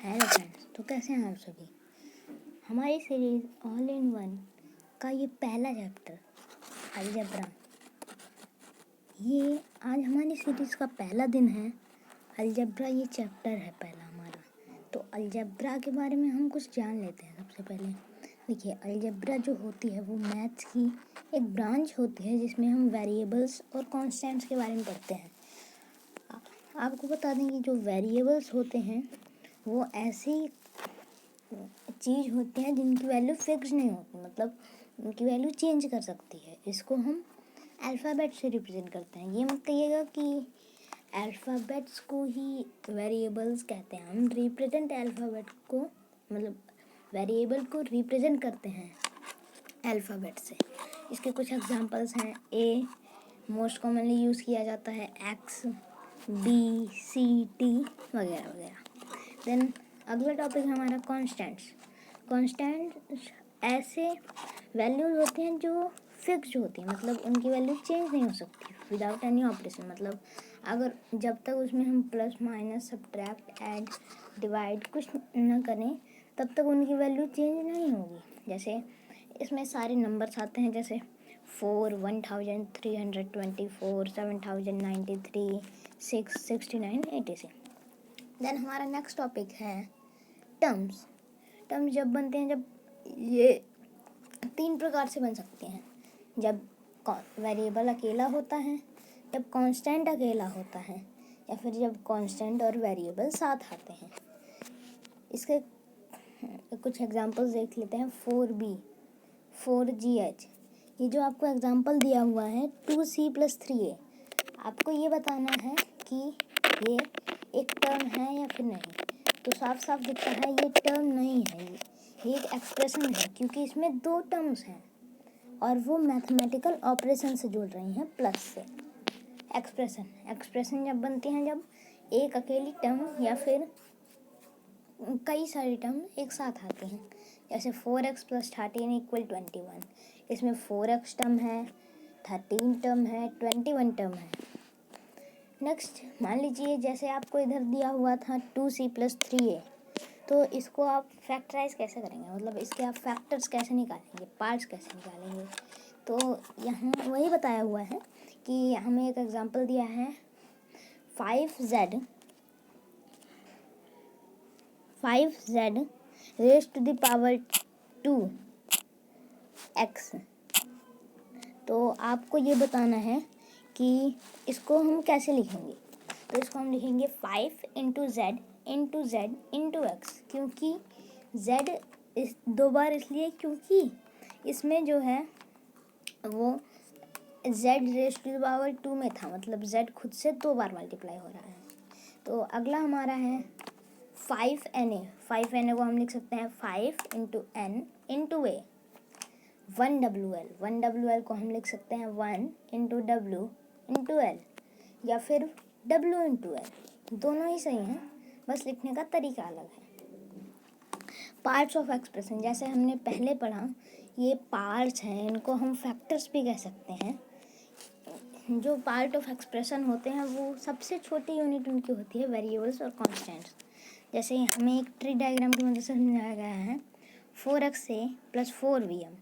Hello friends, तो कैसे हैं आप सभी। हमारी सीरीज ऑल इन वन का ये पहला चैप्टर अलजेब्रा, ये आज हमारी सीरीज का पहला दिन है। अलजेब्रा ये चैप्टर है पहला हमारा। तो अलजेब्रा के बारे में हम कुछ जान लेते हैं। सबसे पहले देखिए, अलजेब्रा जो होती है वो मैथ्स की एक ब्रांच होती है जिसमें हम वेरिएबल्स और कॉन्स्टेंट्स के बारे में पढ़ते हैं। आपको बता दें कि जो वेरिएबल्स होते हैं वो ऐसी चीज़ होती है जिनकी वैल्यू फिक्स नहीं होती, मतलब उनकी वैल्यू चेंज कर सकती है। इसको हम अल्फ़ाबेट से रिप्रेजेंट करते हैं। ये मत कहिएगा कि अल्फ़ाबेट्स को ही वेरिएबल्स कहते हैं। हम रिप्रेजेंट अल्फ़ाबेट को, मतलब वेरिएबल को रिप्रेजेंट करते हैं अल्फ़ाबेट से। इसके कुछ एग्जांपल्स हैं। ए मोस्ट कॉमनली यूज़ किया जाता है, एक्स, बी, सी, टी वगैरह वगैरह। देन अगला टॉपिक है हमारा कॉन्स्टेंट्स। कॉन्स्टेंट्स ऐसे वैल्यूज होते हैं जो फिक्स्ड होती हैं, मतलब उनकी वैल्यू चेंज नहीं हो सकती विदाउट एनी ऑपरेशन। मतलब अगर जब तक उसमें हम plus minus subtract add divide कुछ न करें तब तक उनकी वैल्यू चेंज नहीं होगी। जैसे इसमें सारे नंबर्स आते हैं, जैसे 4, 1324, 7093, 6, 69, 86। देन हमारा नेक्स्ट टॉपिक है टर्म्स। टर्म्स जब बनते हैं, जब ये 3 प्रकार से बन सकते हैं। जब वेरिएबल अकेला होता है, जब कांस्टेंट अकेला होता है, या फिर जब कांस्टेंट और वेरिएबल साथ आते हैं। इसके कुछ एग्जांपल्स देख लेते हैं। 4b, 4gh। ये जो आपको एग्जांपल दिया हुआ है 2c+3a, आपको ये बताना है कि ये एक टर्म है या फिर नहीं। तो साफ साफ दिखता है ये टर्म नहीं है, ये एक एक्सप्रेशन है, क्योंकि इसमें 2 टर्म्स हैं और वो मैथमेटिकल ऑपरेशन से जुड़ रही हैं प्लस से। एक्सप्रेशन जब बनती हैं जब एक अकेली टर्म या फिर कई सारी टर्म एक साथ आती हैं। जैसे 4x + 13 = 21। इसमें 4x टर्म है, 13 टर्म है, 21 टर्म है। नेक्स्ट मान लीजिए जैसे आपको इधर दिया हुआ था 2c+3a, तो इसको आप फैक्टराइज कैसे करेंगे, मतलब इसके आप फैक्टर्स कैसे निकालेंगे, पार्ट्स कैसे निकालेंगे। तो यहाँ वही बताया हुआ है कि हमें एक एग्जांपल दिया है 5z raised to the power 2x। तो आपको ये बताना है कि इसको हम कैसे लिखेंगे। तो इसको हम लिखेंगे 5 × z × z × x, क्योंकि z इस 2 बार इसलिए क्योंकि इसमें जो है वो z raised to the power 2 में था, मतलब z खुद से 2 बार मल्टीप्लाई हो रहा है। तो अगला हमारा है 5na। 5na को हम लिख सकते हैं 5 × n × a। 1wl को हम लिख सकते हैं 1 × w × l, या फिर w × l। दोनों ही सही हैं, बस लिखने का तरीका अलग है। पार्ट्स ऑफ एक्सप्रेशन, जैसे हमने पहले पढ़ा, ये पार्ट्स हैं, इनको हम फैक्टर्स भी कह सकते हैं। जो पार्ट ऑफ एक्सप्रेशन होते हैं वो सबसे छोटी यूनिट उनकी होती है वेरिएबल्स और कॉन्स्टेंट्स। जैसे हमें एक ट्री डायग्राम की मदद से समझाया गया है 4xa + 4vm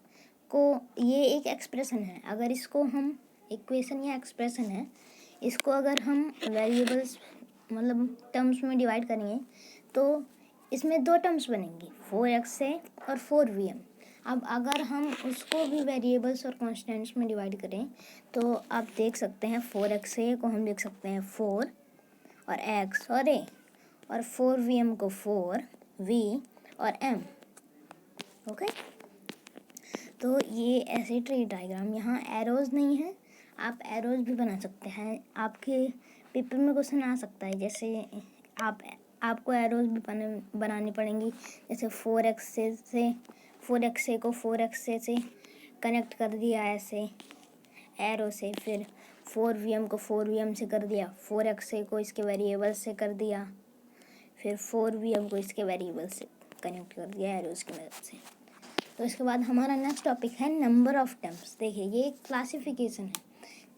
को, ये एक एक्सप्रेशन है। अगर इसको हम इक्वेशन या एक्सप्रेशन है, इसको अगर हम वेरिएबल्स मतलब टर्म्स में डिवाइड करेंगे तो इसमें 2 टर्म्स बनेंगी, 4xa और 4vm। अब अगर हम उसको भी वेरिएबल्स और कॉन्स्टेंट्स में डिवाइड करें तो आप देख सकते हैं 4xa को हम लिख सकते हैं 4 और x और a, और 4vm को 4v और m। ओके, तो ये ऐसे ट्री डायग्राम, यहाँ एरोज नहीं है, आप एरोज भी बना सकते हैं। आपके पेपर में क्वेश्चन आ सकता है, जैसे आपको एरोज भी बनानी पड़ेंगी। जैसे 4xa को 4xa से कनेक्ट कर दिया ऐसे एरो से, फिर 4vm को 4vm से कर दिया, 4xa को इसके वेरिएबल से कर दिया, फिर 4vm को इसके वेरिएबल से कनेक्ट कर दिया एरोज की मदद से। तो इसके बाद हमारा नेक्स्ट टॉपिक है नंबर ऑफ टर्म्स। देखिए ये क्लासिफिकेशन है।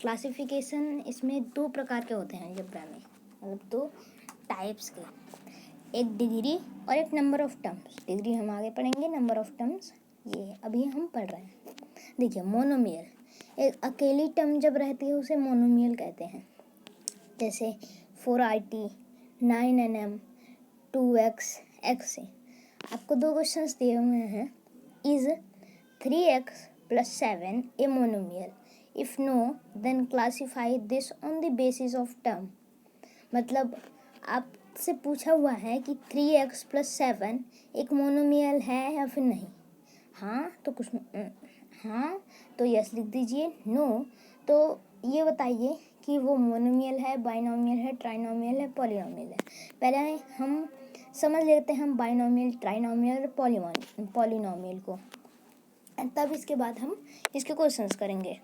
क्लासिफिकेशन इसमें 2 प्रकार के होते हैं अलजेब्रा में, मतलब 2 टाइप्स के। एक डिग्री और एक नंबर ऑफ टर्म्स। डिग्री हम आगे पढ़ेंगे, नंबर ऑफ टर्म्स ये अभी हम पढ़ रहे हैं। देखिए मोनोमियल, एक अकेली टर्म जब रहती है उसे मोनोमियल कहते हैं। जैसे 4RT, 9NM, 2X, X से। आपको दो क्वेश्चंस दिए हुए हैं। Is 3X + 7 a monomial? If no then classify this on the basis of term. मतलब आपसे पूछा हुआ है कि 3X + 7 एक मोनोमियल है या फिर नहीं। हाँ तो यस लिख दीजिए, नो तो ये बताइए कि वो मोनोमियल है, बाइनोमियल है, ट्राइनोमियल है, पॉलिनोमियल है। पहले हम समझ लेते हैं हम बाइनोमियल, ट्राइनोमियल और पॉलिनोमियल को, तब इसके बाद हम इसके क्वेश्चंस करेंगे।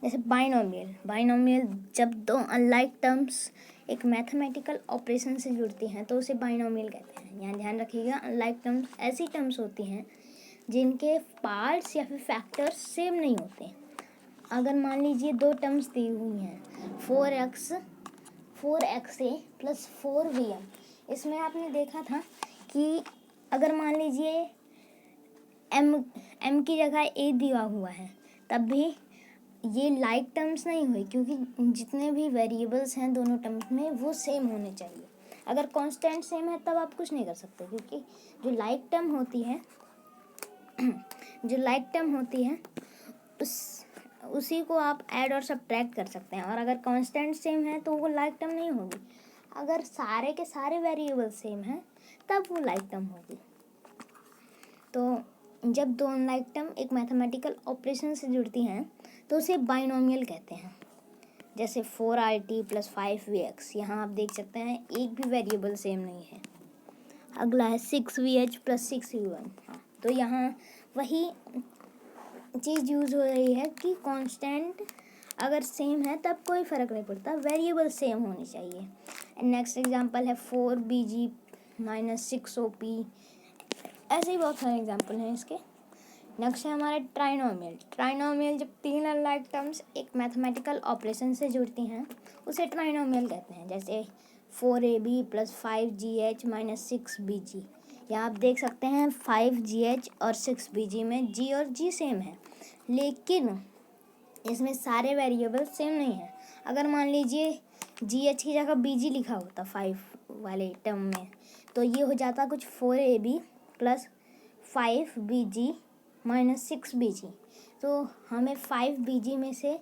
जैसे बाइनोमियल जब दो अनलाइक टर्म्स एक मैथमेटिकल ऑपरेशन से जुड़ती हैं तो उसे बाइनोमियल कहते हैं। यहाँ ध्यान रखिएगा, अनलाइक टर्म्स ऐसी टर्म्स होती हैं जिनके पार्ट्स या फिर फैक्टर्स सेम नहीं होते। अगर मान लीजिए दो टर्म्स दी हुई हैं 4xa + 4bm, इसमें आपने देखा था कि अगर मान लीजिए m की जगह a दिया हुआ है तब भी ये लाइक टर्म्स नहीं हुई, क्योंकि जितने भी वेरिएबल्स हैं दोनों टर्म्स में वो सेम होने चाहिए। अगर कांस्टेंट सेम है तब आप कुछ नहीं कर सकते, क्योंकि जो लाइक टर्म होती है उसी को आप ऐड और सब्ट्रैक्ट कर सकते हैं। और अगर कांस्टेंट सेम है तो वो लाइक टर्म नहीं होगी। अगर सारे के सारे वेरिएबल सेम हैं तब वो लाइक टर्म होगी। तो जब दो अनलाइक टर्म एक मैथमेटिकल ऑपरेशन से जुड़ती हैं तो उसे बाइनोमियल कहते हैं। जैसे 4RT + 5VX, यहाँ आप देख सकते हैं एक भी वेरिएबल सेम नहीं है। अगला है 6VH + 6V1। हाँ, तो यहाँ वही चीज़ यूज़ हो रही है कि कांस्टेंट अगर सेम है तब कोई फ़र्क नहीं पड़ता, वेरिएबल सेम होनी चाहिए। नेक्स्ट एग्जांपल है 4BG - 6OP। ऐसे ही बहुत सारे एग्जांपल हैं इसके। नेक्स्ट है हमारा ट्राइनोमियल जब तीन अनलाइक टर्म्स एक मैथमेटिकल ऑपरेशन से जुड़ती हैं उसे ट्राइनोमियल कहते हैं। जैसे 4AB + 5GH - 6BG। यहाँ आप देख सकते हैं 5GH और 6BG में G और G सेम है, लेकिन इसमें सारे वेरिएबल सेम नहीं है। अगर मान लीजिए GH की जगह BG लिखा होता 5 वाले टर्म में, तो ये हो जाता कुछ 4AB + 5BG - 6BG। तो हमें 5BG में से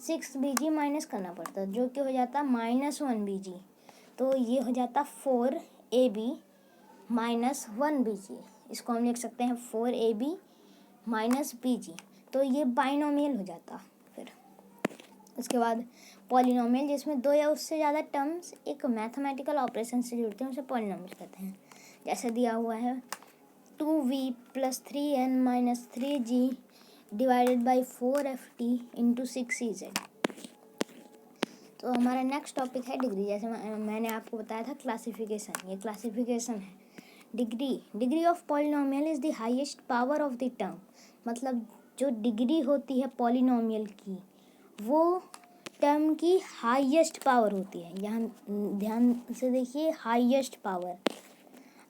6BG माइनस करना पड़ता, जो कि हो जाता -1BG। तो ये हो जाता 4AB - 1BG। इसको हम लिख सकते हैं 4AB - BG। तो ये बाइनोमियल हो जाता। फिर उसके बाद पॉलिनोमियल, जिसमें दो या उससे ज़्यादा टर्म्स एक मैथमेटिकल ऑपरेशन से जुड़ते हैं उसे पॉलिनोमियल कहते हैं। जैसे दिया हुआ है 2v + 3n - 3g / 4ft × 6ez। तो हमारा नेक्स्ट टॉपिक है डिग्री। जैसे मैंने आपको बताया था क्लासिफिकेशन, ये क्लासिफिकेशन है। Degree of polynomial is the highest power of the term. मतलब जो डिग्री होती है पॉलिनोमियल की वो टर्म की हाईएस्ट पावर होती है। यहाँ ध्यान से देखिए, हाईएस्ट पावर।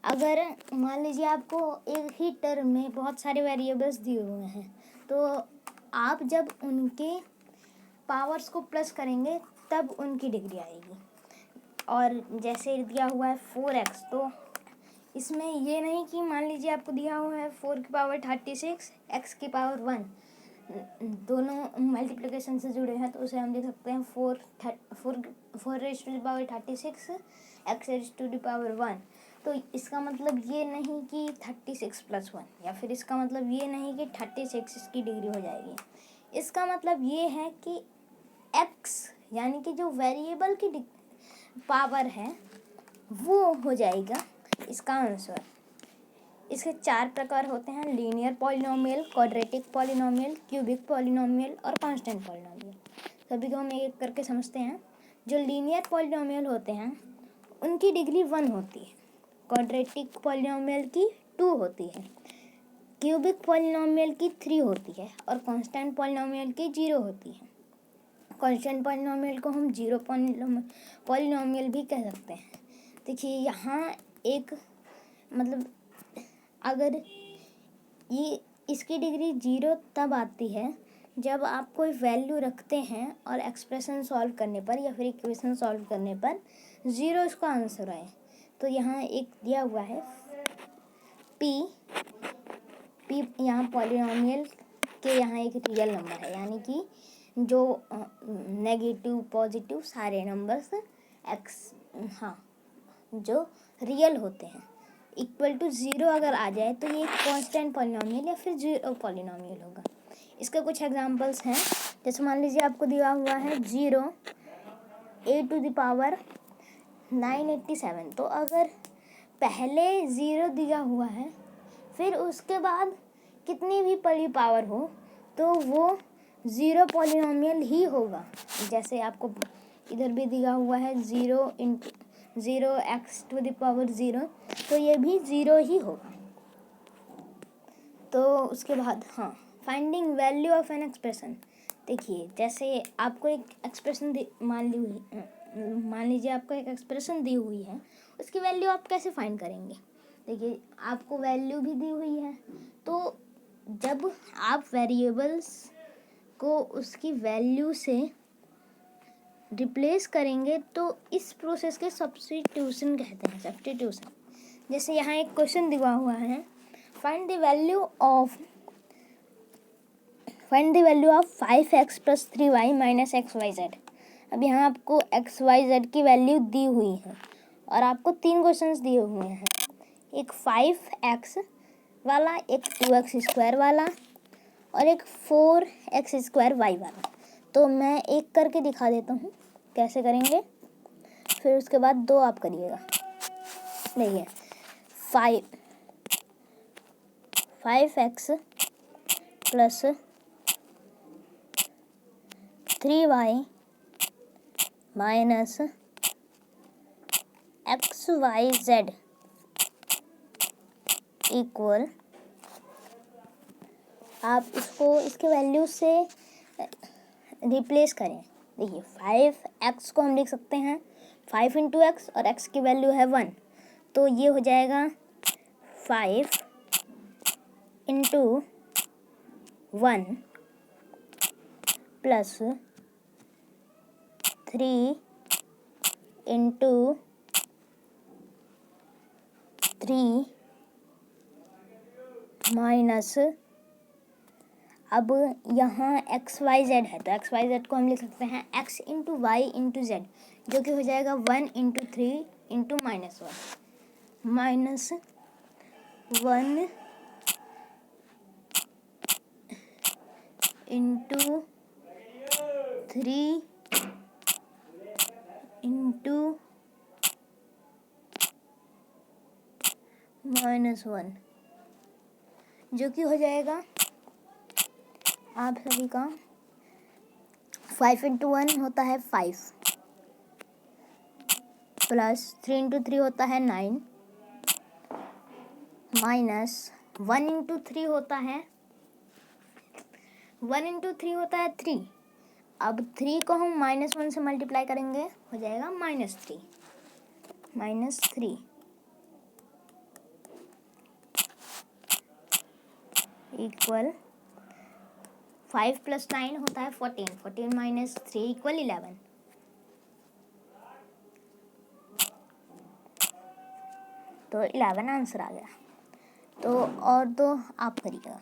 अगर मान लीजिए आपको एक ही टर्म में बहुत सारे वेरिएबल्स दिए हुए हैं तो आप जब उनके पावर्स को प्लस करेंगे तब उनकी डिग्री आएगी। और जैसे दिया हुआ है 4x, तो इसमें ये नहीं कि मान लीजिए आपको दिया हुआ है 4 की पावर 36, x की पावर 1, दोनों मल्टीप्लिकेशन से जुड़े हैं, तो उसे हम लिख सकते हैं 4 raised to the power 36 x raised to the power 1। तो इसका मतलब ये नहीं कि 36 + 1, या फिर इसका मतलब ये नहीं कि 36 इसकी डिग्री हो जाएगी। इसका मतलब ये है कि x यानी कि जो वेरिएबल की पावर है वो हो जाएगा इसका आंसर। इसके 4 प्रकार होते हैं: linear polynomial, quadratic polynomial, cubic polynomial और कांस्टेंट पॉलिनोमियल। सभी को हम एक करके समझते हैं। जो लीनियर पॉलिनोमियल होते हैं उनकी डिग्री 1 होती है, क्वाड्रेटिक पॉलिनोमियल की 2 होती है, क्यूबिक पॉलिनोमियल की 3 होती है और कांस्टेंट पॉलिनोमियल की 0 होती है। कांस्टेंट पॉलिनोमियल को हम जीरो पॉलिनोमियल भी कह सकते हैं। देखिए यहाँ एक मतलब अगर ये इसकी डिग्री 0 तब आती है जब आप कोई वैल्यू रखते हैं और एक्सप्रेशन सॉल्व करने पर या फिर इक्वेशन सॉल्व करने पर 0 इसका आंसर आए। तो यहाँ एक दिया हुआ है p यहाँ पॉलिनोमियल के यहाँ एक रियल नंबर है, यानी कि जो नेगेटिव पॉजिटिव सारे नंबर्स जो रियल होते हैं इक्वल टू 0 अगर आ जाए तो ये एक कांस्टेंट पॉलिनोमियल या फिर 0 पॉलिनोमियल होगा। इसके कुछ एग्जांपल्स हैं, जैसे मान लीजिए आपको दिया हुआ है 0 a⁻ 987। तो अगर पहले 0 दिया हुआ है फिर उसके बाद कितनी भी बड़ी पावर हो तो वो 0 पॉलिनोमियल ही होगा। जैसे आपको इधर भी दिया हुआ है 0x⁻0, तो ये भी 0 ही होगा। तो उसके बाद finding value of an expression. देखिए जैसे आपको एक एक्सप्रेशन मान लीजिए आपको एक एक्सप्रेशन दी हुई है, उसकी वैल्यू आप कैसे फाइंड करेंगे। देखिए आपको वैल्यू भी दी हुई है, तो जब आप वेरिएबल्स को उसकी वैल्यू से रिप्लेस करेंगे तो इस प्रोसेस के सब्स्टिट्यूशन कहते हैं, सब्स्टिट्यूशन। जैसे यहाँ एक क्वेश्चन दिया हुआ है, find the value of 5x + 3y - xyz। अब यहाँ आपको xyz की वैल्यू दी हुई है और आपको 3 क्वेश्चंस दिए हुए हैं, एक 5x वाला, एक 2x² वाला और एक 4x² y वाला। तो मैं एक करके दिखा देता हूँ कैसे करेंगे, फिर उसके बाद 2 आप करिएगा। देखिए 5x + 3y - xyz इक्वल, आप इसको इसके वैल्यू से रिप्लेस करें। देखिए 5x को हम लिख सकते हैं 5 × x और x की वैल्यू है 1, तो ये हो जाएगा 5 × 1 + 3 × 3 माइनस, अब यहाँ xyz है तो xyz को हम लिख सकते हैं x × y × z, जो कि हो जाएगा 1 × 3 × -1 -1 × 3 × -1, जो कि हो जाएगा आप सभी का 5 × 1 होता है 5 प्लस 3 × 3 होता है 9 माइनस 1 × 3 होता है 3। अब 3 को हम -1 से मल्टीप्लाई करेंगे, हो जाएगा -3 इक्वल 5 + 9 होता है 14, 14 - 3 इक्वल 11। तो 11 आंसर आ गया। तो और तो आप करिएगा।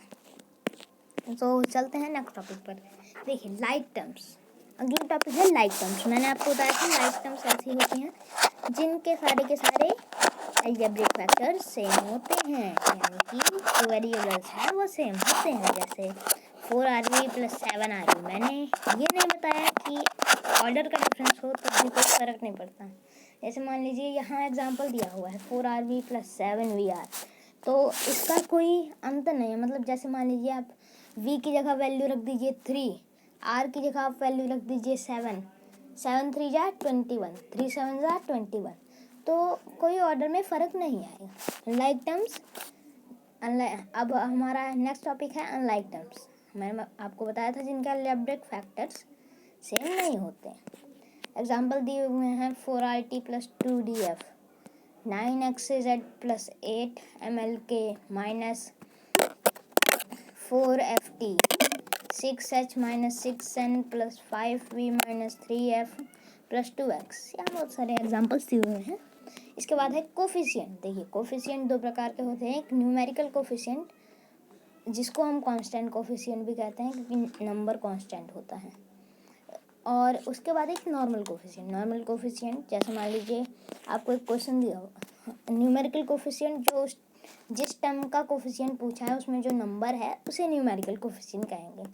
तो चलते हैं नेक्स्ट टॉपिक पर। देखिए लाइक टर्म्स, अगला टॉपिक है लाइक टर्म्स। मैंने आपको बताया था लाइक टर्म्स ऐसी होती हैं जिनके सारे के सारे अलजेब्रिक फैक्टर्स सेम होते हैं, यानी कि जो वेरिएबल्स हैं वो सेम होते हैं। जैसे 4RV + 7RV। मैंने ये नहीं बताया कि ऑर्डर का डिफरेंस हो तो भी कोई फ़र्क नहीं पड़ता। जैसे मान लीजिए यहाँ एग्जांपल दिया हुआ है 4RV + 7VR, तो इसका कोई अंत नहीं है। मतलब जैसे मान लीजिए आप V की जगह वैल्यू रख दीजिए 3, R की जगह आप वैल्यू रख दीजिए 7, 7 3 × 21, 3 7 × 21, तो कोई ऑर्डर में फ़र्क नहीं आएगा। लाइक टर्म्स अब हमारा नेक्स्ट टॉपिक है अनलाइक टर्म्स। मैंने आपको बताया था जिनके अलजेब्रिक फैक्टर्स सेम नहीं होते। एग्जांपल दिए हुए हैं 4RT + 2DF। 9xz plus 8mlk minus 4ft 6h minus 6n plus 5v minus 3f plus 2x। यहाँ बहुत सारे एग्जाम्पल्स दिए हुए हैं। इसके बाद है कोफिशिएंट। देखिए कोफिशिएंट दो प्रकार के होते हैं, एक न्यूमेरिकल कोफिशिएंट जिसको हम कांस्टेंट कोफिशिएंट भी कहते हैं क्योंकि नंबर कांस्टेंट होता है, और उसके बाद एक नॉर्मल कोफिशिएंट। नॉर्मल कोफिशिएंट जैसे मान लीजिए आपको एक क्वेश्चन दिया होगा, न्यूमेरिकल कोफिशिएंट जो जिस टर्म का कोफिशिएंट पूछा है उसमें जो नंबर है उसे न्यूमेरिकल कोफिशिएंट कहेंगे।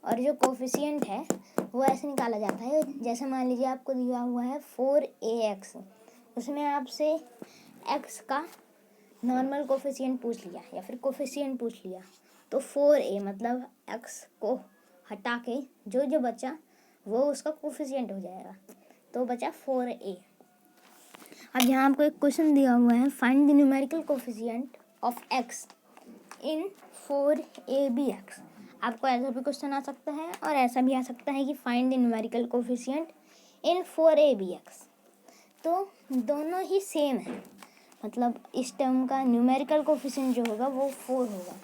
और जो कोफिशिएंट है वो ऐसे निकाला जाता है, जैसे मान लीजिए आपको दिया हुआ है 4ax, उसमें आपसे x का नॉर्मल कोफिशिएंट पूछ लिया या फिर कोफिशिएंट पूछ लिया, तो 4a मतलब x को हटा के जो जो बचा वो उसका कोफिशिएंट हो जाएगा, तो बचा 4a। अब यहाँ आपको एक क्वेश्चन दिया हुआ है, find the numerical coefficient of x in 4abx। आपको ऐसा भी क्वेश्चन आ सकता है और ऐसा भी आ सकता है कि find the numerical coefficient in 4abx। तो दोनों ही सेम है, मतलब इस टर्म का न्यूमेरिकल कोफिशिएंट जो होगा वो 4 होगा,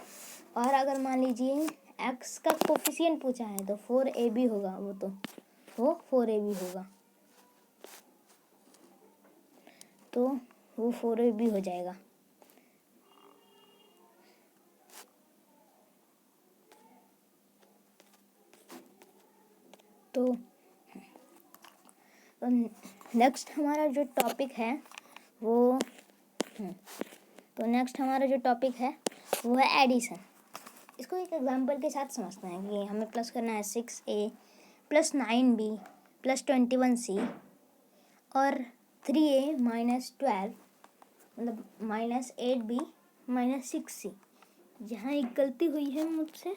और अगर मान लीजिए x का कोफिशिएंट पूछा है तो 4ab होगा, वो 4ab होगा, तो वो 4ab हो जाएगा। तो नेक्स्ट हमारा जो टॉपिक है वो है एडिशन। इसको एक एग्जांपल के साथ समझते हैं कि हमें प्लस करना है 6a plus 9b plus 21c और 3a माइनस 12 मतलब माइनस 8b माइनस 6c। यहाँ एक गलती हुई है मुझसे,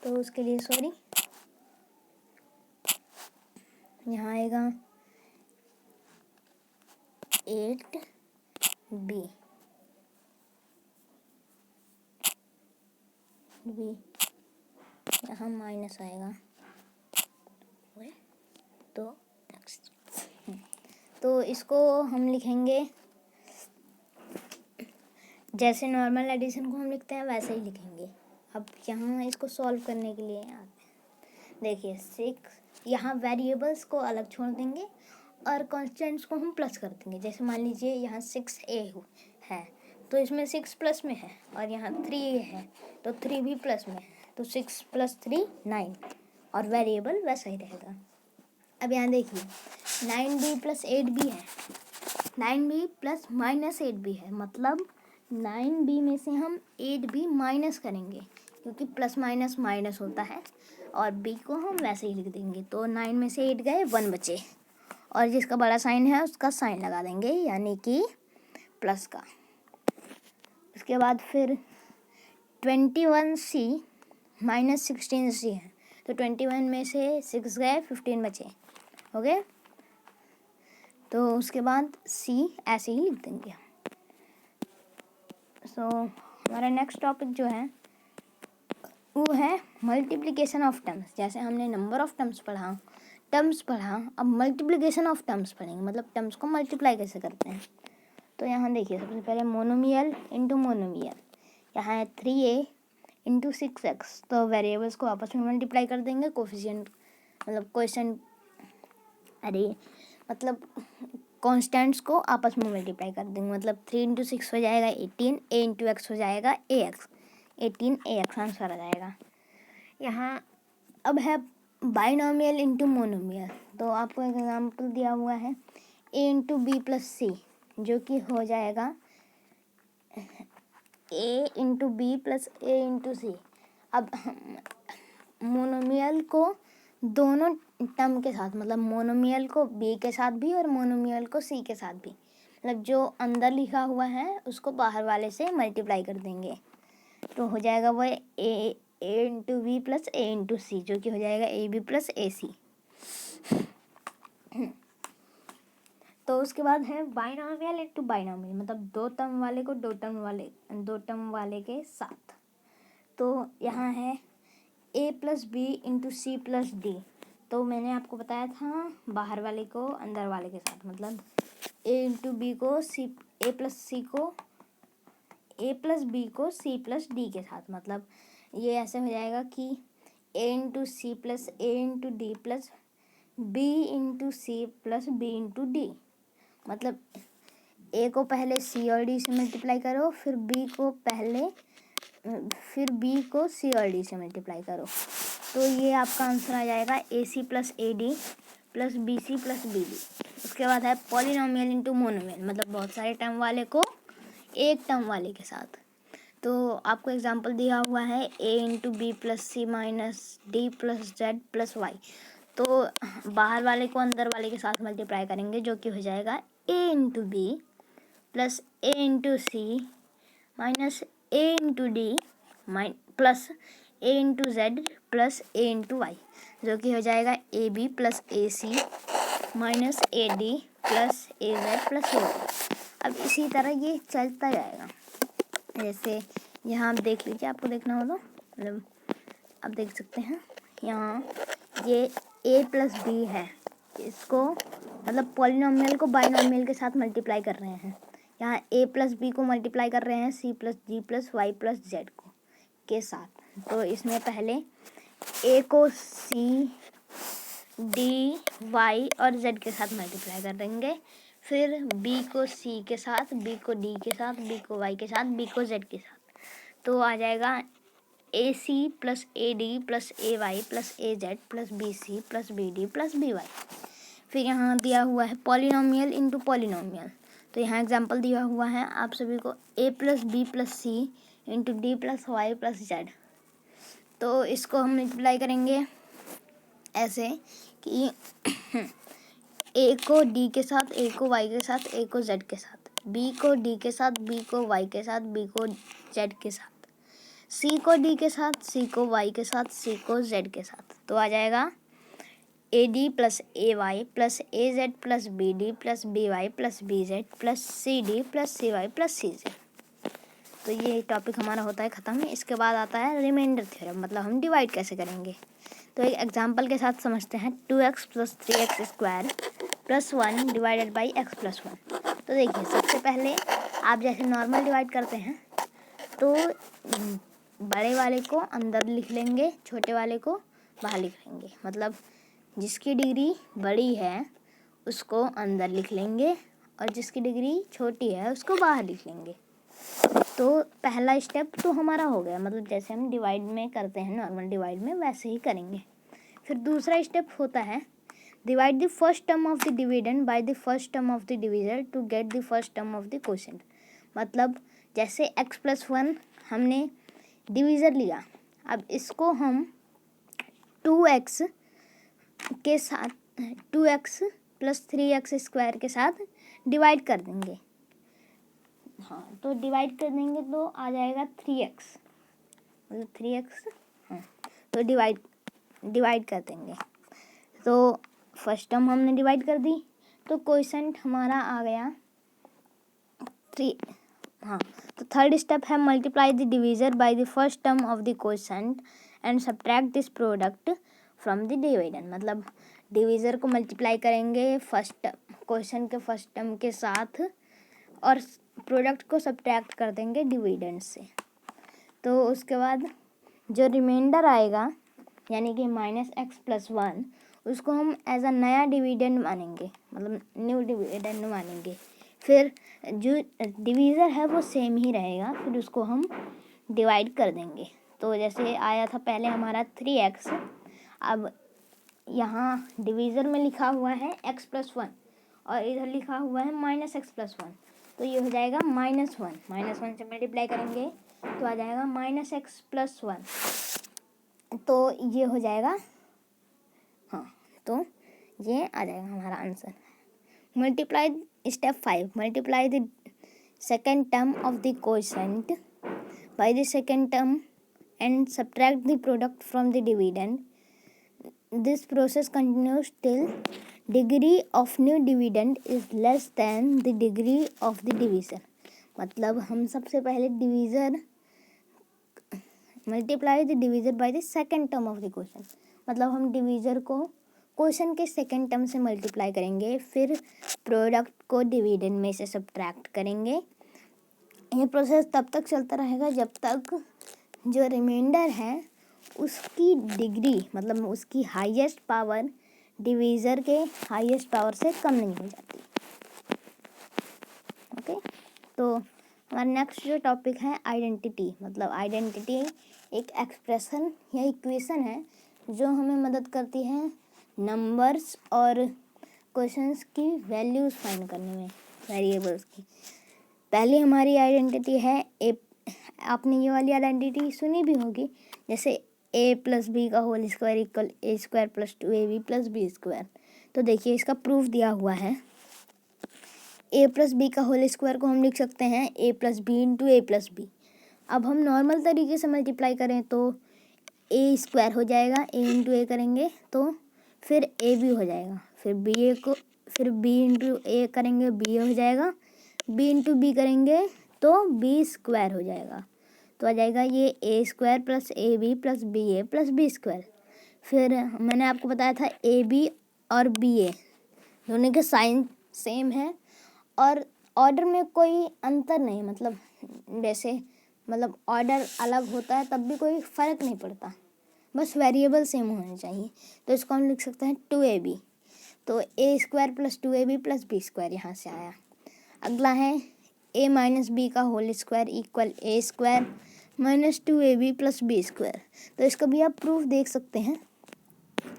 तो उसके लिए सॉरी। यहाँ आएगा 8b यहाँ माइनस आएगा, तो नेक्स्ट तो इसको हम लिखेंगे जैसे नॉर्मल एडिशन को हम लिखते हैं वैसे ही लिखेंगे। अब यहाँ इसको सॉल्व करने के लिए देखिए 6, यहाँ वेरिएबल्स को अलग छोड़ देंगे और कॉन्स्टेंट्स को हम प्लस कर देंगे। जैसे मान लीजिए यहाँ 6a है तो इसमें 6 प्लस में है, और यहाँ 3a है तो 3 भी प्लस में है, तो 6 प्लस 3 9, और वेरिएबल वैसा ही रहेगा। अब यहाँ देखिए 9b प्लस 8b है, 9b प्लस माइनस 8b है, मतलब 9b में से हम 8b माइनस करेंगे क्योंकि प्लस माइनस माइनस होता है, और b को हम वैसे ही लिख देंगे। तो 9 में से 8 गए 1 बचे, और जिसका बड़ा साइन है उसका साइन लगा देंगे यानी कि प्लस का। उसके बाद फिर 21c माइनस 16c है, तो 21 में से 6 गए 15 बचे, ओके। तो उसके बाद c ऐसे ही लिख देंगे। सो हमारा नेक्स्ट टॉपिक जो है वो है मल्टीप्लिकेशन ऑफ टर्म्स। जैसे हमने नंबर ऑफ टर्म्स पढ़ा, अब मल्टीप्लिकेशन ऑफ टर्म्स पढ़ेंगे, मतलब टर्म्स को मल्टीप्लाई कैसे करते हैं। तो यहाँ देखिए सबसे पहले मोनोमियल इंटू मोनोमियल, यहाँ है 3a इंटू 6x, तो वेरिएबल्स को आपस में मल्टीप्लाई कर देंगे, कोफिशिएंट मतलब कॉन्स्टेंट्स को आपस में मल्टीप्लाई कर देंगे, मतलब 3 इंटू 6 हो जाएगा 18, a इंटू x हो जाएगा ax, 18ax आंसर आ जाएगा। यहाँ अब है बाइनोमियल इंटू मोनोमियल, तो आपको एक एग्जांपल दिया हुआ है a into B plus C, जो कि हो जाएगा a into B plus a into C. अब मोनोमियल को दोनों टर्म के साथ, मतलब मोनोमियल को b के साथ भी और मोनोमियल को c के साथ भी, मतलब जो अंदर लिखा हुआ है उसको बाहर वाले से मल्टीप्लाई कर देंगे, तो हो जाएगा वो a into B plus a into C, जो कि हो जाएगा ab प्लस ac। तो उसके बाद है बाइनोमियल इंटू बाइनोमियल, मतलब दो टर्म वाले को दो टर्म वाले के साथ। तो यहाँ है a plus B into C plus D, तो मैंने आपको बताया था बाहर वाले को अंदर वाले के साथ, मतलब ए इंटू बी को सी ए प्लस बी को सी प्लस डी के साथ, मतलब ये ऐसे हो जाएगा कि A into C plus A into D plus B into C plus B into D. मतलब ए को पहले सी और डी से मल्टीप्लाई करो, फिर बी को सी और डी से मल्टीप्लाई करो, तो ये आपका आंसर आ जाएगा A C plus A D plus B C plus B D. उसके बाद है पॉलिनोमियल इंटू मोनोमियल, मतलब बहुत सारे टर्म वाले को एक टर्म वाले के साथ। तो आपको एग्जांपल दिया हुआ है A into B plus C minus D plus Z plus Y. तो बाहर वाले को अंदर वाले के साथ मल्टीप्लाई करेंगे, जो कि हो जाएगा A into B plus A into C minus A into D plus A into Z plus A into Y, जो कि हो जाएगा A B plus A C minus A D plus A Z plus A Y. अब इसी तरह ये चलता जाएगा। जैसे यहाँ आप देख लीजिए, आपको देखना हो तो मतलब आप देख सकते हैं यहाँ ये ए प्लस बी है, इसको मतलब पॉलिनोमियल को बाइनोमियल के साथ मल्टीप्लाई कर रहे हैं। यहाँ ए प्लस बी को मल्टीप्लाई कर रहे हैं सी प्लस जी प्लस वाई प्लस जेड को के साथ। तो इसमें पहले ए को सी डी वाई और जेड के साथ मल्टीप्लाई कर देंगे, फिर बी को सी के साथ, बी को डी के साथ, बी को वाई के साथ, बी को जेड के साथ। तो आ जाएगा A C plus A D plus A Y plus A Z plus B C plus B D plus B Y. फिर यहाँ दिया हुआ है पॉलिनोमियल इंटू पॉलिनोमियल। तो यहाँ एग्जांपल दिया हुआ है आप सभी को A plus B plus C into D plus Y plus Z. तो इसको हम मल्टीप्लाई करेंगे ऐसे कि ए को डी के साथ, ए को वाई के साथ, ए को जेड के साथ, बी को डी के साथ, बी को वाई के साथ, बी को जेड के साथ, सी को डी के साथ, सी को वाई के साथ, सी को जेड के साथ। तो आ जाएगा A D plus A Y plus A Z plus B D plus B Y plus B Z plus C D plus C Y plus C Z. तो ये टॉपिक हमारा होता है ख़त्म। इसके बाद आता है रिमाइंडर थ्योरम, मतलब हम डिवाइड कैसे करेंगे। तो एक एग्जांपल के साथ समझते हैं। 2x plus 3x square plus 1 divided by x plus 1। तो देखिए सबसे पहले आप जैसे नॉर्मल डिवाइड करते हैं तो बड़े वाले को अंदर लिख लेंगे, छोटे वाले को बाहर लिख लेंगे। मतलब जिसकी डिग्री बड़ी है उसको अंदर लिख लेंगे और जिसकी डिग्री छोटी है उसको बाहर लिख लेंगे। तो पहला स्टेप तो हमारा हो गया, मतलब जैसे हम डिवाइड में करते हैं नॉर्मल डिवाइड में वैसे ही करेंगे। फिर दूसरा स्टेप होता है divide the first term of the dividend by the first term of the divisor to get the first term of the quotient. मतलब जैसे x प्लस 1 हमने डिविज़र लिया, अब इसको हम 2x के साथ 2x प्लस 3x स्क्वायर के साथ डिवाइड कर देंगे। हाँ, तो डिवाइड कर देंगे तो आ जाएगा 3x, मतलब 3x। हाँ, तो डिवाइड कर देंगे। तो फर्स्ट टर्म हमने डिवाइड कर दी, तो क्वोशिएंट हमारा आ गया 3। हाँ, तो थर्ड स्टेप है multiply the divisor bye the first term of the quotient and subtract this product from the dividend. मतलब डिवीज़र को मल्टीप्लाई करेंगे फर्स्ट क्वोशिएंट के फर्स्ट टर्म के साथ और प्रोडक्ट को सब्ट्रैक्ट कर देंगे डिविडेंड से। तो उसके बाद जो रिमाइंडर आएगा यानी कि -x प्लस 1 उसको हम एज अ नया डिविडेंड मानेंगे, मतलब न्यू डिविडेंड मानेंगे। फिर जो डिवीज़र है वो सेम ही रहेगा, फिर उसको हम डिवाइड कर देंगे। तो जैसे आया था पहले हमारा 3x, अब यहाँ डिवीज़र में लिखा हुआ है x प्लस 1 और इधर लिखा हुआ है -x प्लस 1। तो ये हो जाएगा -1 से मल्टीप्लाई करेंगे तो आ जाएगा -x प्लस 1। तो ये हो जाएगा, हाँ, तो ये आ जाएगा हमारा answer. Multiply step 5 multiply the second term of the quotient by the second term and subtract the product from the dividend. This process continues till degree of new dividend is less than the degree of the divisor. मतलब हम सबसे पहले divisor multiply the divisor by the second term of the quotient, मतलब हम divisor को question के second term से multiply करेंगे, फिर प्रोडक्ट को डिविडेंड में से सब्ट्रैक्ट करेंगे। ये प्रोसेस तब तक चलता रहेगा जब तक जो रिमाइंडर है उसकी डिग्री, मतलब उसकी हाईएस्ट पावर डिवीज़र के हाईएस्ट पावर से कम नहीं हो जाती। ओके, तो हमारा नेक्स्ट जो टॉपिक है आइडेंटिटी। मतलब आइडेंटिटी एक एक्सप्रेशन या इक्वेशन है जो हमें मदद करती है नंबर्स और क्वेश्चंस की वैल्यूज़ फाइंड करने में, वेरिएबल्स की। पहली हमारी आइडेंटिटी है ए। आपने ये वाली आइडेंटिटी सुनी भी होगी, जैसे a प्लस बी का whole square equal A square plus 2ab plus B square. तो देखिए इसका प्रूफ दिया हुआ है। a प्लस बी का होल स्क्वायर को हम लिख सकते हैं a plus B into A plus B. अब हम नॉर्मल तरीके से मल्टीप्लाई करें तो a स्क्वायर हो जाएगा, a इंटू ए करेंगे तो फिर a भी हो जाएगा, फिर b इंटू ए करेंगे b हो जाएगा, b इंटू बी करेंगे तो b स्क्वायर हो जाएगा। तो आ जाएगा ये A square plus A B plus B A plus B square. फिर मैंने आपको बताया था ए बी और बी ए दोनों के साइन सेम है और ऑर्डर में कोई अंतर नहीं, मतलब ऑर्डर अलग होता है तब भी कोई फ़र्क नहीं पड़ता, बस वेरिएबल सेम होने चाहिए। तो इसको हम लिख सकते हैं 2ab। तो A square plus 2ab plus B square यहाँ से आया। अगला है a माइनस बी का whole square equal A square minus 2ab plus B square. तो इसका भी आप प्रूफ देख सकते हैं,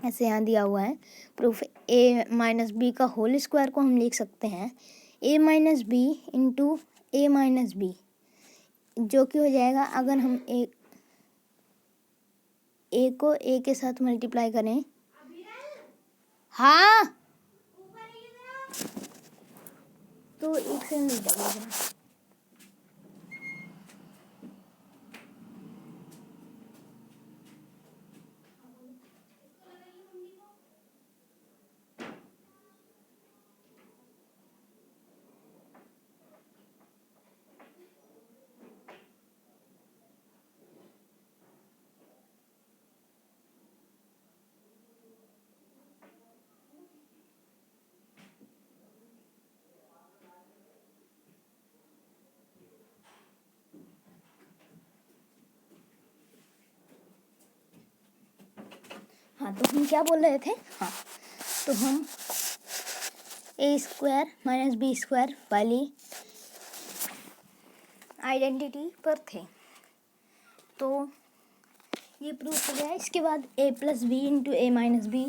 ऐसे यहाँ दिया हुआ है प्रूफ। a माइनस बी का होल स्क्वायर को हम लिख सकते हैं a minus b into A minus b, जो कि हो जाएगा अगर हम a को a के साथ मल्टीप्लाई करें। हाँ, तो एक से नहीं लगेगा। हाँ, तो हम क्या बोल रहे थे? हाँ, तो हम ए स्क्वायर माइनस बी स्क्वायर वाली आइडेंटिटी पर थे, तो ये प्रूफ हो गया। इसके बाद a plus B into A minus B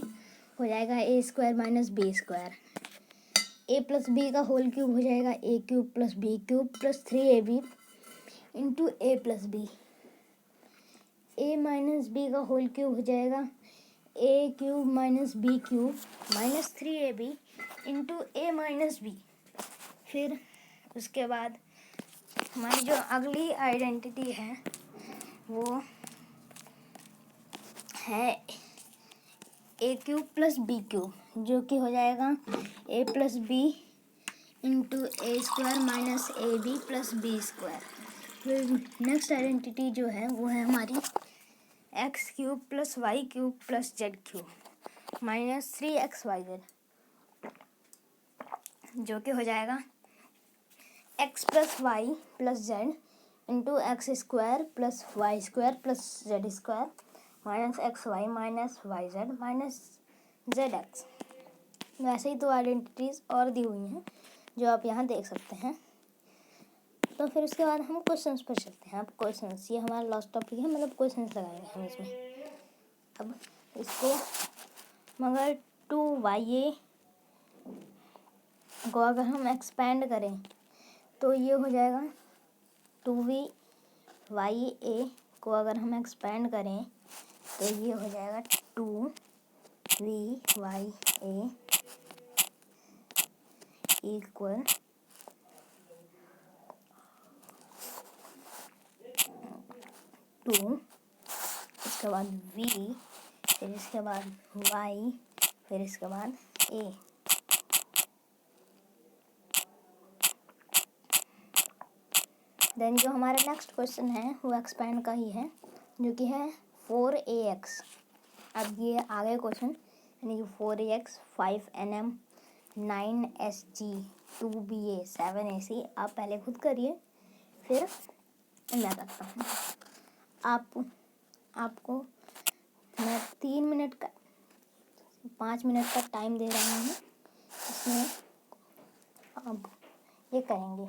हो जाएगा A square minus B square. A plus B का होल क्यूब हो जाएगा A cube plus B cube plus 3ab into A plus B. A minus B का whole cube हो जाएगा A cube minus B cube minus 3ab into A minus B. फिर उसके बाद हमारी जो अगली आइडेंटिटी है वो है A cube plus B cube, जो कि हो जाएगा A plus B into A square minus A B plus B square. फिर नेक्स्ट आइडेंटिटी जो है वो है हमारी X cube plus Y cube plus Z cube minus 3xyz, जो कि हो जाएगा X plus Y plus Z into X square plus Y square plus Z square minus X Y minus Y Z minus Z x. वैसे ही तो identities और दी हुई हैं जो आप यहाँ देख सकते हैं। तो फिर उसके बाद हम क्वेश्चंस पर चलते हैं। अब क्वेश्चंस, ये हमारा लास्ट टॉपिक है, मतलब क्वेश्चंस लगाएंगे हम इसमें। अब इसको मगर 2ya को अगर हम एक्सपेंड करें तो ये हो जाएगा 2vya को अगर हम एक्सपेंड करें तो ये हो जाएगा 2vya इक्वल 2, इसके बाद v, फिर इसके बाद y, फिर इसके बाद a। देन जो हमारा नेक्स्ट क्वेश्चन है वो एक्सपेंड का ही है, जो कि है 4ax। अब ये आ गए क्वेश्चन यानी कि 4ax 5nm 9sg 2ba 7ac। आप पहले खुद करिए, फिर मैं करता हूँ। आपको मैं 3 मिनट का 5 मिनट का टाइम दे रहा हूँ। इसमें अब ये करेंगे।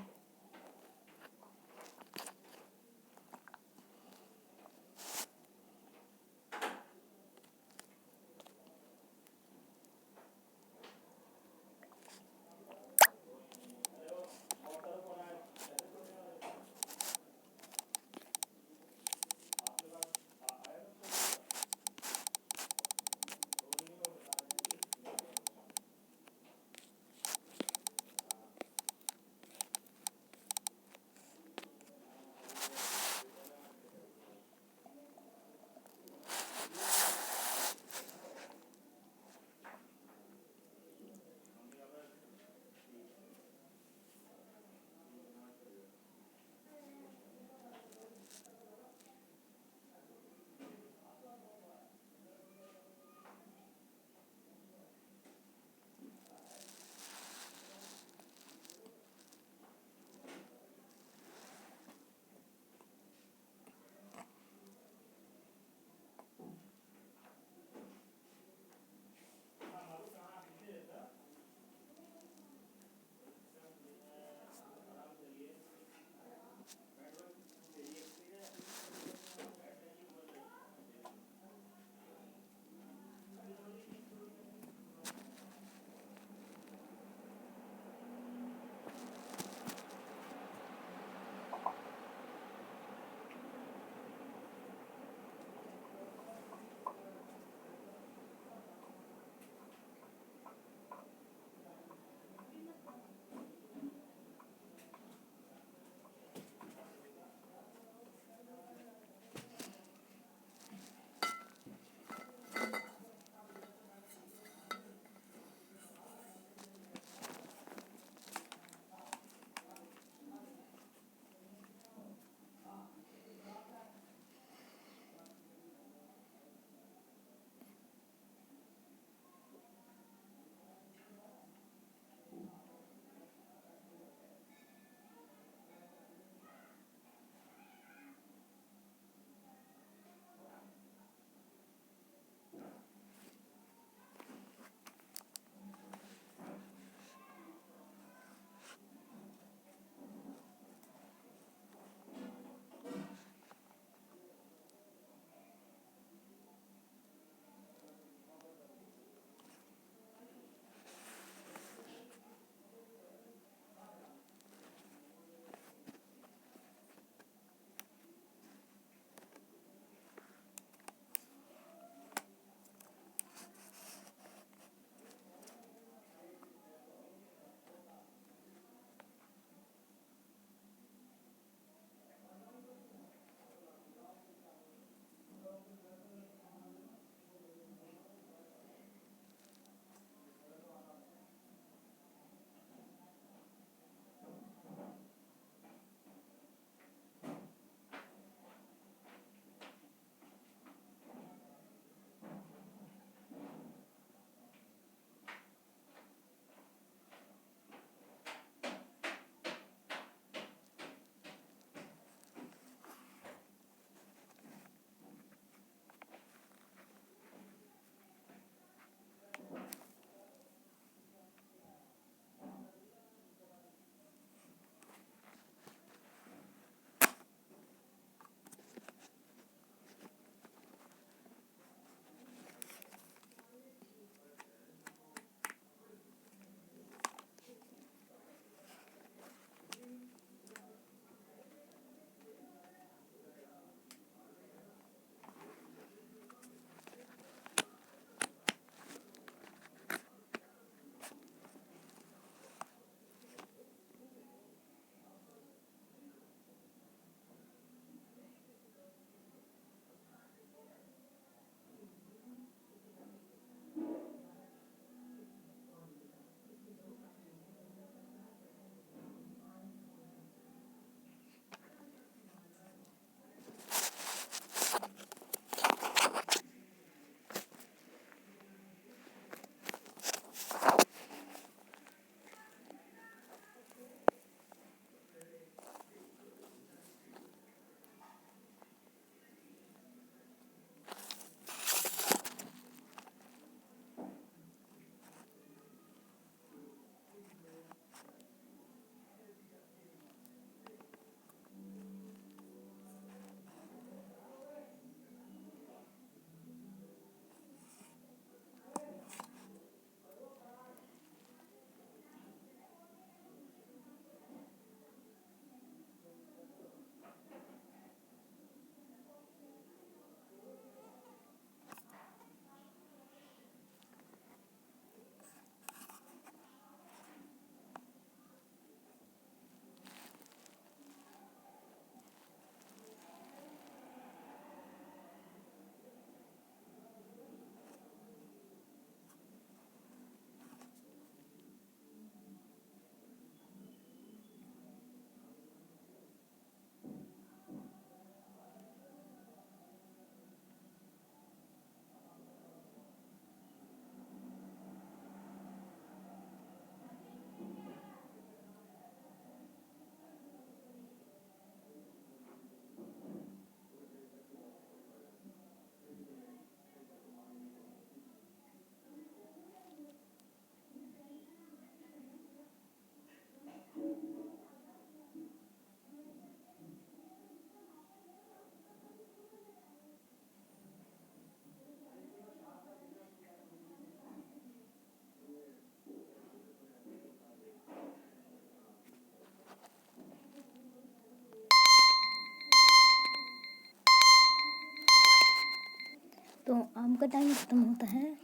आपका टाइम ख़त्म होता है।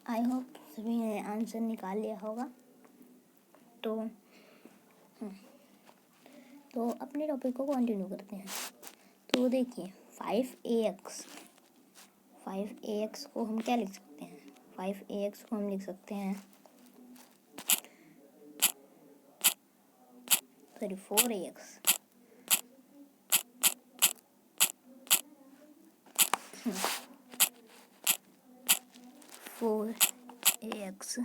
आई होप सभी ने आंसर निकाल लिया होगा। तो अपने टॉपिक को कंटिन्यू करते हैं। तो देखिए 5ax को हम क्या लिख सकते हैं? 5ax को हम लिख सकते हैं 4ax 4ax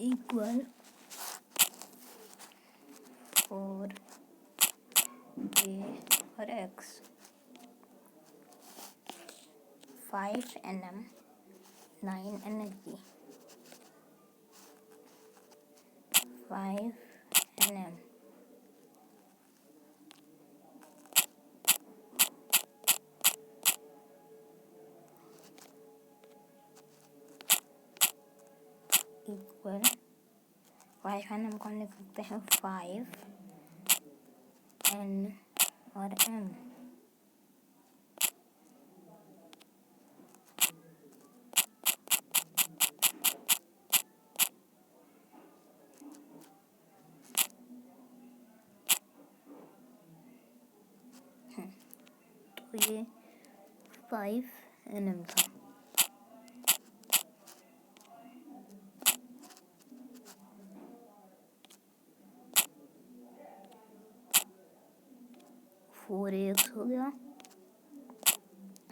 equal 4ax 5nm 9 energy 5nm equal 5nm को हम लिख सकते हैं 5n और m। तो ये 5nm था। फोर एक्स हो गया।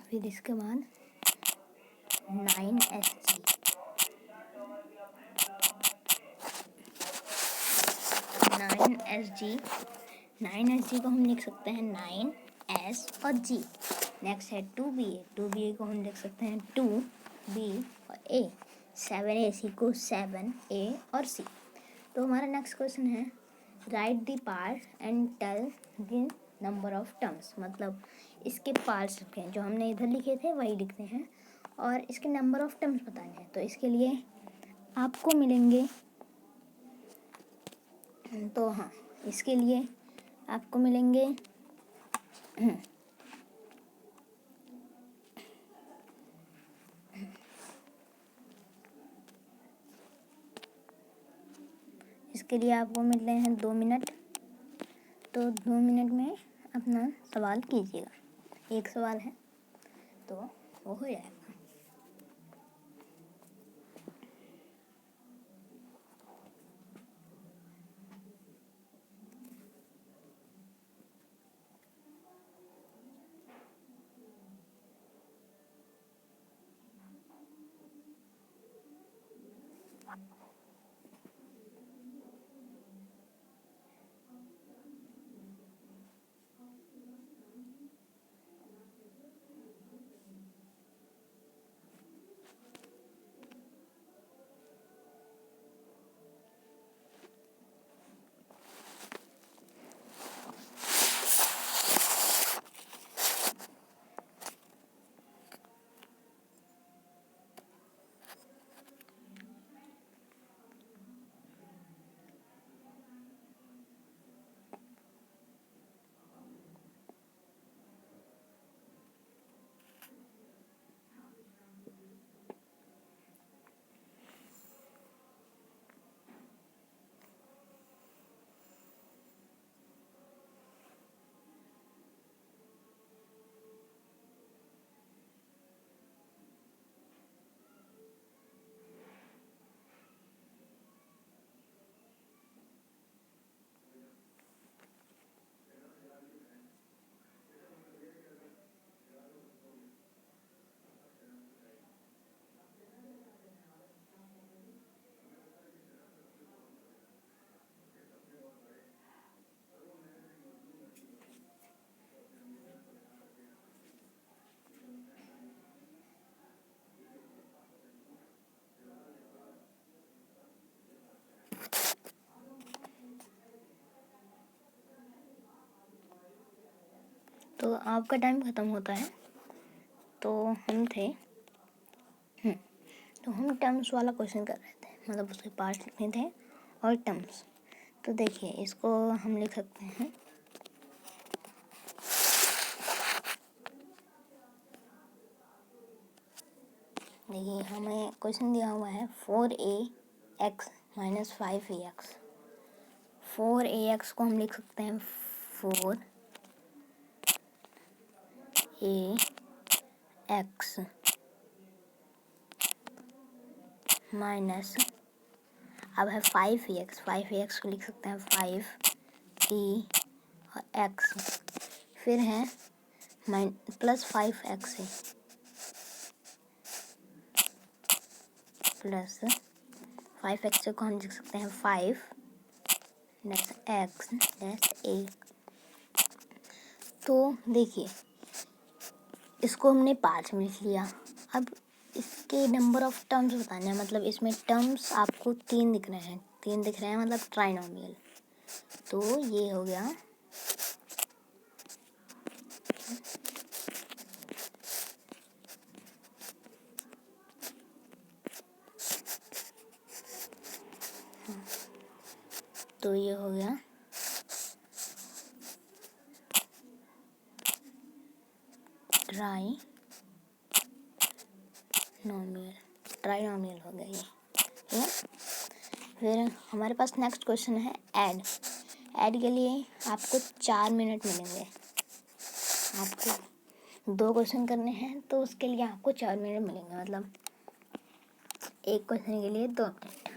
फिर इसके बाद 9SG 9SG को हम लिख सकते हैं 9S और G। नेक्स्ट है 2BA को हम लिख सकते हैं 2B और A। 7AC को 7A और C। तो हमारा नेक्स्ट क्वेश्चन है write the part and tell the number of terms. मतलब इसके पार्ट्स लिखें, जो हमने इधर लिखे थे वही लिखते हैं और इसके नंबर ऑफ टर्म्स बताने हैं। तो इसके लिए आपको मिलेंगे, तो हाँ इसके लिए आपको मिलेंगे इसके लिए आपको मिल रहे हैं 2 मिनट। तो 2 मिनट में अपना सवाल कीजिएगा। एक सवाल है तो वो हो जाएगा। तो आपका टाइम ख़त्म होता है। तो हम थे तो हम टर्म्स वाला क्वेश्चन कर रहे थे, मतलब उसके पार्ट्स लिखने थे और टर्म्स। तो देखिए इसको हम लिख सकते हैं देखिए हमें क्वेश्चन दिया हुआ है 4ax माइनस 5ax। 4ax को हम लिख सकते हैं 4ax माइनस, अब है 5ax, 5ax को लिख सकते हैं 5e और x, फिर है प्लस 5x प्लस 5x को हम लिख सकते हैं 5 x a। तो देखिए इसको हमने 5 में लिख लिया। अब इसके नंबर ऑफ टर्म्स बताने हैं, मतलब इसमें टर्म्स आपको 3 दिख रहे हैं, 3 दिख रहे हैं मतलब ट्राइनोमियल। तो ये हो गया तो ये हो गया ट्राइनोमियल हो गया ये, ठीक है। फिर हमारे पास नेक्स्ट क्वेश्चन है ऐड। ऐड के लिए आपको 4 मिनट मिलेंगे। आपको 2 क्वेश्चन करने हैं तो उसके लिए आपको 4 मिनट मिलेंगे, मतलब एक क्वेश्चन के लिए 2 मिनट।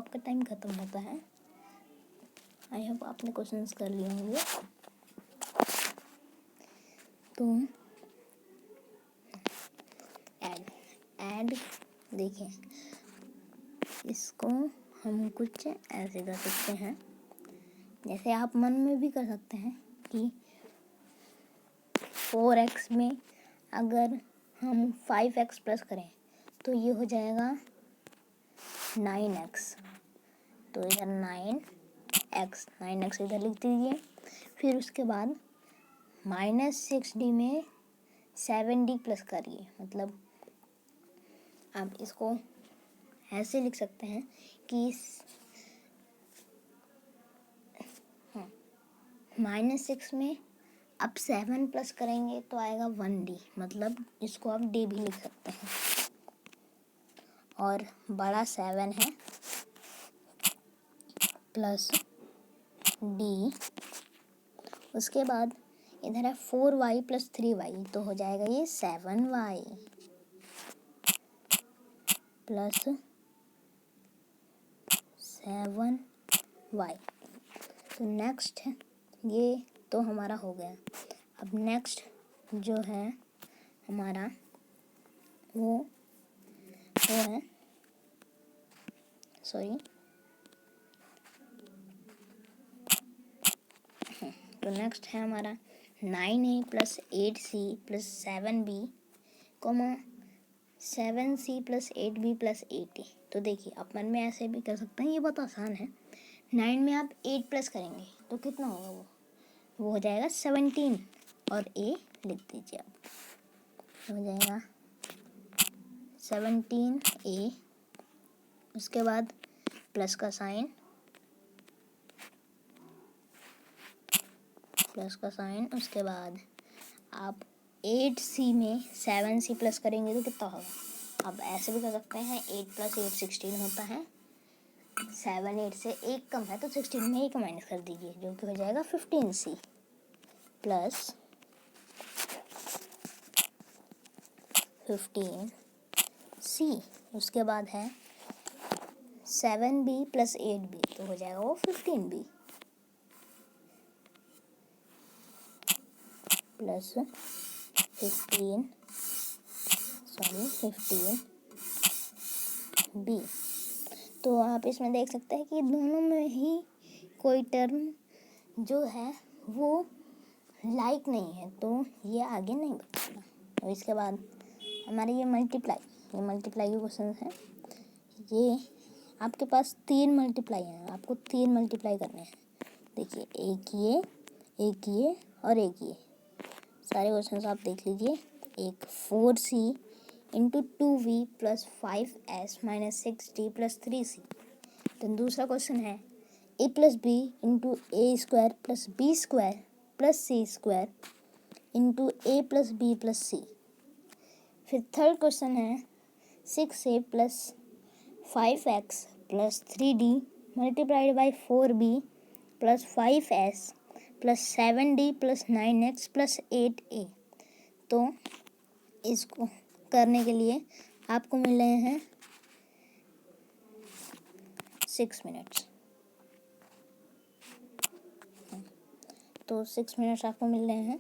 आपका टाइम ख़त्म होता है। आई होप आपने क्वेश्चंस कर लिए होंगे। तो ऐड देखिए, इसको हम कुछ ऐसे कर सकते हैं, जैसे आप मन में भी कर सकते हैं कि 4x में अगर हम 5x प्लस करें तो ये हो जाएगा 9x। तो इधर 9x इधर लिख दीजिए। फिर उसके बाद -6d में 7d प्लस करिए, मतलब आप इसको ऐसे लिख सकते हैं कि -6 में अब 7 प्लस करेंगे तो आएगा 1d, मतलब इसको आप d भी लिख सकते हैं। और बड़ा 7 है प्लस d, उसके बाद इधर है 4y प्लस 3y, तो हो जाएगा ये 7y प्लस 7y। तो नेक्स्ट है ये, तो हमारा हो गया। अब नेक्स्ट जो है हमारा वो है तो नेक्स्ट है हमारा 9a plus 8c plus 7b, 7c plus 8b plus 8a। तो देखिए अपन में ऐसे भी कर सकते हैं, ये बहुत आसान है। 9 में आप 8 प्लस करेंगे तो कितना होगा, वो हो जाएगा 17, और a लिख दीजिए आप, हो जाएगा 17a। उसके बाद प्लस का साइन, उसके बाद आप 8c में 7c प्लस करेंगे तो कितना होगा। आप ऐसे भी कर सकते हैं, 8 प्लस 8 16 होता है, 7 8 से 1 कम है तो 16 में 1 माइनस कर दीजिए, जो कि हो जाएगा 15c प्लस 15c। उसके बाद है 7b प्लस 8b, तो हो जाएगा वो 15b प्लस 15b। तो आप इसमें देख सकते हैं कि दोनों में ही कोई टर्म जो है वो लाइक नहीं है, तो ये आगे नहीं बढ़ेगा। और इसके बाद हमारे ये मल्टीप्लाई के क्वेश्चन हैं। ये आपके पास 3 मल्टीप्लाई हैं, आपको 3 मल्टीप्लाई करने हैं। देखिए, एक ये और एक ये, सारे क्वेश्चन आप देख लीजिए। एक 4c into 2v plus 5s minus 6d plus 3c। तो दूसरा क्वेश्चन है a plus B into A square plus B square plus C square into A plus B plus C. फिर थर्ड क्वेश्चन है 6a plus 5x plus 3d multiplied by 4b plus 5s plus 7d plus 9x plus 8a। तो इसको करने के लिए आपको मिल रहे हैं 6 मिनट्स। तो 6 मिनट्स आपको मिल रहे हैं,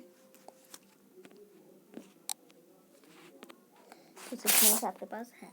तो 6 मिनट्स आपके पास हैं।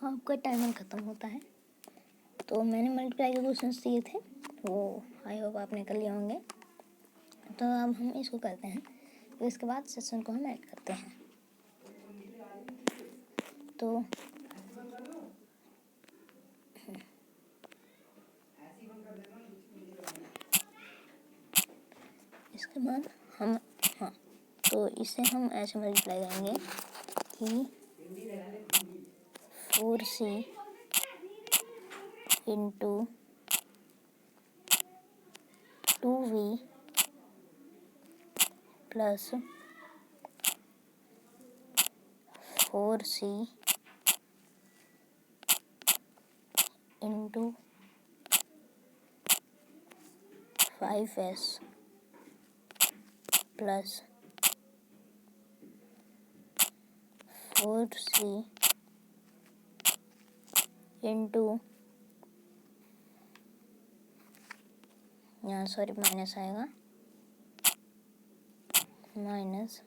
आपका टाइमर ख़त्म होता है। तो मैंने मल्टीप्लाई के क्वेश्चंस दिए थे, वो आई होप आपने कर लिए होंगे। तो अब हम इसको करते हैं, तो इसके बाद सेशन को हम ऐड करते हैं। तो इसके बाद हम तो इसे हम ऐसे मल्टीप्लाई करेंगे कि 4c into 2v plus 4c into 5s plus 4c into, यहाँ सॉरी माइनस आएगा, minus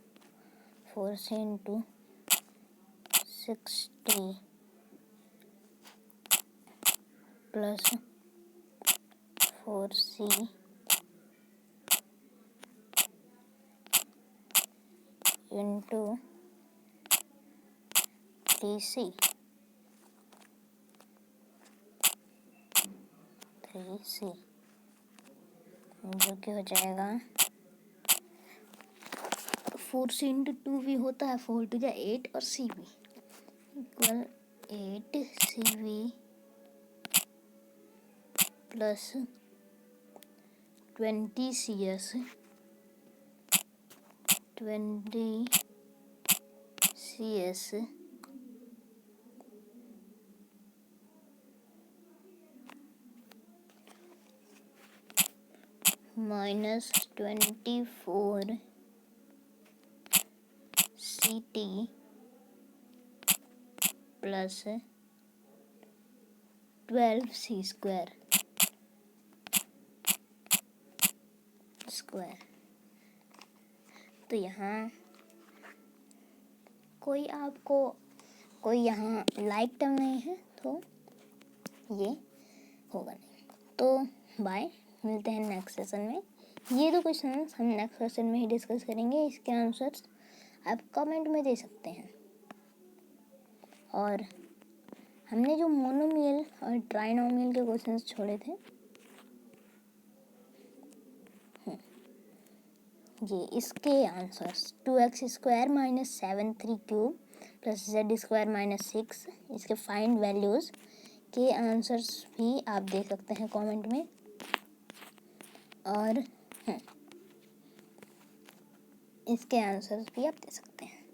4c into 60 plus 4c into 3c जो कि हो जाएगा 4c इंटू 2v होता है 4 टू जा 8 और cv equal 8cv plus 20cs 20cs minus 24ct plus 12c square तो यहाँ कोई यहाँ लाइक टर्म नहीं है तो ये होगा नहीं। तो बाय, मिलते हैं नेक्स्ट सेशन में। ये दो क्वेश्चन हम नेक्स्ट सेशन में ही डिस्कस करेंगे, इसके आंसर्स आप कमेंट में दे सकते हैं। और हमने जो मोनोमियल और ट्राइनोमियल के क्वेश्चंस छोड़े थे, ये इसके answers 2x square minus 7 3 plus z square minus 6, इसके फाइंड वैल्यूज़ के आंसर्स भी आप दे सकते हैं कमेंट में। और इसके आंसर्स भी आप दे सकते हैं।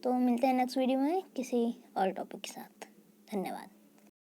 तो मिलते हैं नेक्स्ट वीडियो में किसी और टॉपिक के साथ। धन्यवाद।